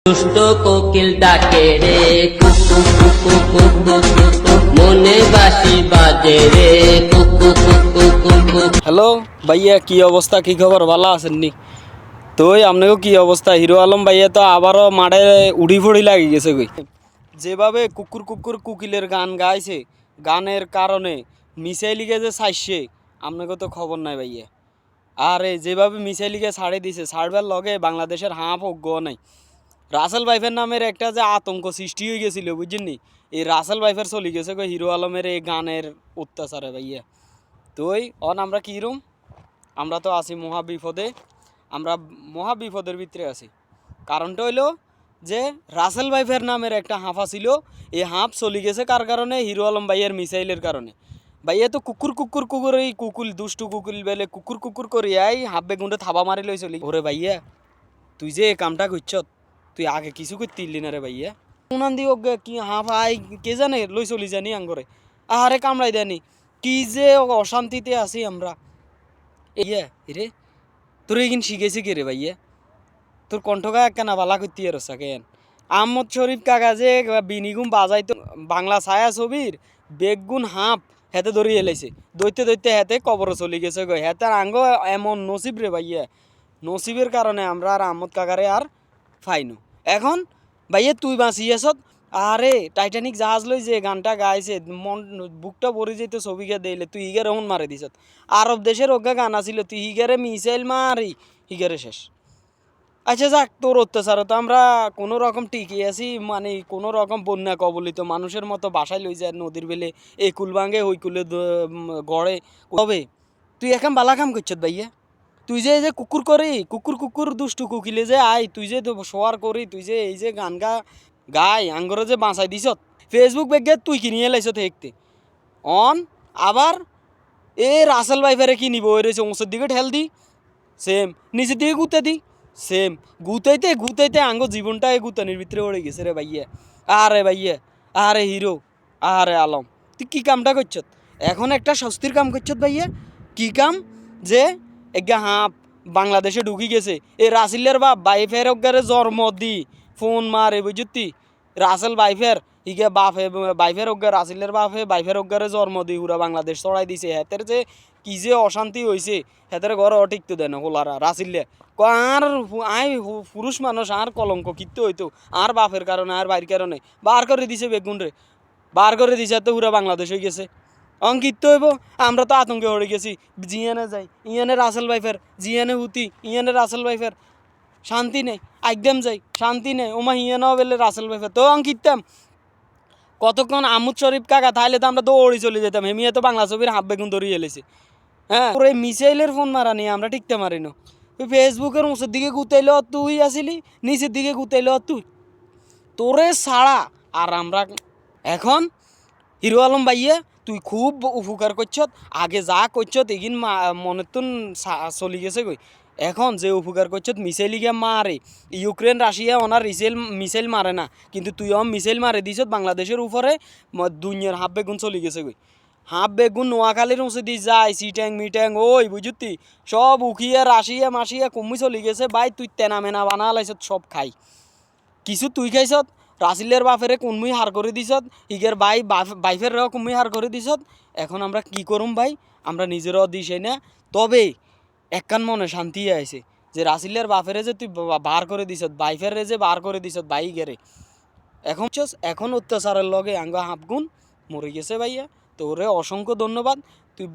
দুষ্ট কোকিল ডাকে রে কুকু কুকু কুকু কুকু, মনে বাঁশি বাজে রে কুকু কুকু কুকু। হ্যালো ভাইয়া, কি অবস্থা, কি খবর, ভালো আছেন নি? তো আপনাকেও কি অবস্থা? হিরো আলম ভাইয়া তো আবারও মাঠে উড়ি ফুড়ি লাগি গেছে কই। যেভাবে কুকুর কুকুর কুকিলের গান গাইছে, গানের কারণে মিসাইলিকে যে ছাড়ছে আপনাকে তো খবর নাই ভাইয়া। আরে যেভাবে মিসাইলিকে ছাড়ে দিছে, ছাড়বার লগে বাংলাদেশের হাঁপ অজ্ঞ নাই। রাসেল ভাইফের নামের একটা যে আতঙ্ক সৃষ্টি হয়ে গেছিল বুঝছেন নি, এই রাসেল ভাইফের চলে গেছে কই হিরো আলমের এই গানের অত্যাচারে ভাইয়া। তুই আমরা কি রুম, আমরা তো আছি মহা বিপদে, আমরা মহা বিপদের ভিতরে আছি। কারণটা হইলো যে রাসেল ভাইফের নামের একটা হাঁফা ছিল, এই হাঁপ চলে গেছে কার কারণে? হিরো আলম ভাইয়ের মিসাইলের কারণে। ভাইয়া তো কুকুর কুকুর কুকুর, এই কুকুল দুষ্টু কুকুল বেলে কুকুর কুকুর করি আই হাফ বেগুনটা থাবা মারি লই চলি। ওরে ভাইয়া তুই যে এই কামটা করছ, তুই আগে কিছু করতিলি না রে ভাইয়া। উনান দি ওকে কি হাঁফ আই কে জানে লই চলি জানি আঙ্গরে আহারে কামড়াই দেনি, কি যে অশান্তিতে আছি আমরা। ইয়া রে তোর এইখান শিখেছি কে রে ভাইয়া? তোর কণ্ঠকা একখানা বালা করতে আর কেন? আহমদ শরীফ কাকা যে বিনিগুম বাজাইতো বাংলা ছায়া ছবির বেগুন হাঁপ হেতে ধরিয়ে এলাইছে, দৈতে দৈতে হেতে কবর চলে গেছে গো। হেতার আঙ্গ এমন নসিব রে ভাইয়া, নসিবের কারণে আমরা আর আহমদ কাকারে আর ফাইনু। এখন ভাইয়া তুই বাঁচি আছত। আরে টাইটানিক জাহাজ লই যে গানটা গাইছে, মন বুকটা ভরে যেত ছবিকে দিলে, তুই হিগারে হন মারে দিছ। আরব দেশের অজ্ঞা গান আছিল, তুই হিগারে মিসাইল মারি হিগারে শেষ। আচ্ছা যাক, তোর অত্যাচার তো আমরা কোনো রকম টিকে আছি, মানে কোনো রকম বন্যা কবলিত মানুষের মতো বাসায় লই যায় নদীর বেলে, এই কুল ভাঙে ওই কুলে গড়ে। তবে তুই এখন বালা কাম করছত ভাইয়া। তুই যে এই যে কুকুর করি কুকুর কুকুর দুষ্টু কুকিলে যে আই, তুই যে শোয়ার করি, তুই যে এই যে গান গাই আঙ্গরে যে বাঁচাই দিছ ফেসবুক পেজে, তুই কিনিয়ে লাইছ দেখতে অন। আবার এ রাসেল ভাইফারে কি নিব ওই রয়েছে ওঁসের দিকে ঠেল দি, সেম নিচের দিকে গুতে দি, সেম গুতাইতে গুতাইতে আঙ্গ জীবনটা এই গুতানির ভিতরে ওড়ে গেছে রে ভাইয়া। আরে ভাইয়া, আরে হিরো, আরে আলম, তুই কী কামটা করছ? এখন একটা স্বস্তির কাম করছ ভাইয়া। কি কাম? যে এগা হাঁপ বাংলাদেশে ঢুকি গেছে, এই রাসেলের বাপ বাইফের ওগারে জন্ম দি ফোন মারে বুঝতি। রাসেল বাইফের ইগে বাপে বাইফের ওগা রাসেলের বাপে বাইফের ওগারে জন্ম দি পুরা বাংলাদেশ চড়াই দিছে। হেতের যে কি যে অশান্তি হয়েছে, হেতের ঘর অটিকতে দেন হোলারা রাসিল্লে আর আই পুরুষ মানুষ আর কলঙ্ক কিত্তে হইতো আর বাপের কারণে আর বাইর কারণে বার করে দিছে বেগুন রে, বার করে দিছে তো পুরা বাংলাদেশ হয়ে গেছে। অঙ্কিত হইব, আমরা তো আতঙ্কে হয়ে গেছি। জিয়ানে যাই ইয়ানে রাসেল ভাইফের, জিয়ানে হুতি ইয়ানে রাসেল ভাইফের, শান্তি নেই। একদম যাই শান্তি নেই, ওমা হিয়ানাও বেলে রাসেল ভাইফের তো অঙ্কিতাম। কতক্ষণ আমুদ শরীফ কাকা তাহলে তো আমরা দৌড়ি চলে যেতাম, হেমিয়ে তো বাংলা ছবির হাফ বেগুন ধরিয়ে এলেছে। হ্যাঁ ওর এই মিসাইলের ফোন মারা নিয়ে আমরা টিকতে মারি না। তুই ফেসবুকের উঁচের দিকে গুতাইল তুই আসিলি, নিচের দিকে গুতাইল তুই, তোরে ছাড়া আর আমরা। এখন হিরো আলম ভাইয়া তুই খুব উপকার করছত, আগে যা করছত এগিন মনে তো চলি গেছে কই। এখন যে উপকার করছত মিসাইলিকে মারে, ইউক্রেন রাশিয়া ওনার মিসাইল মারে না, কিন্তু তুই মিসাইল মারে দিছত বাংলাদেশের উপরে, দুনিয়ার হাফ বেগুন চলি গেছে কই। হাফ বেগুন নোয়াখালীর উঁচে দিয়ে যায় সিট্যাং মিট্যাং ওই বুঝতি সব উখিয়া রাশিয়া মাসিয়া কমি চলি গেছে ভাই। তুই তেনা মেনা বানা লাইছত সব খাই, কিছু তুই খাইছত। রাসিলের বাপেরে কোনমুই হার করে দিছত, ইগের বাইফের কোনমুই হার করে দিছত। এখন আমরা কি করুম ভাই, আমরা নিজেরও দিছাই না। তবে একখান মনে শান্তি আইছে যে রাসিলের বাপেরে যে তুই বার করে দিছত, বাইফের যে বার করে দিছত বাই গেরে। এখন অত্যাচারের লগে আঙ্গ হাফগুন মরে গেছে ভাইয়া। তোরে অসংখ্য ধন্যবাদ। তুই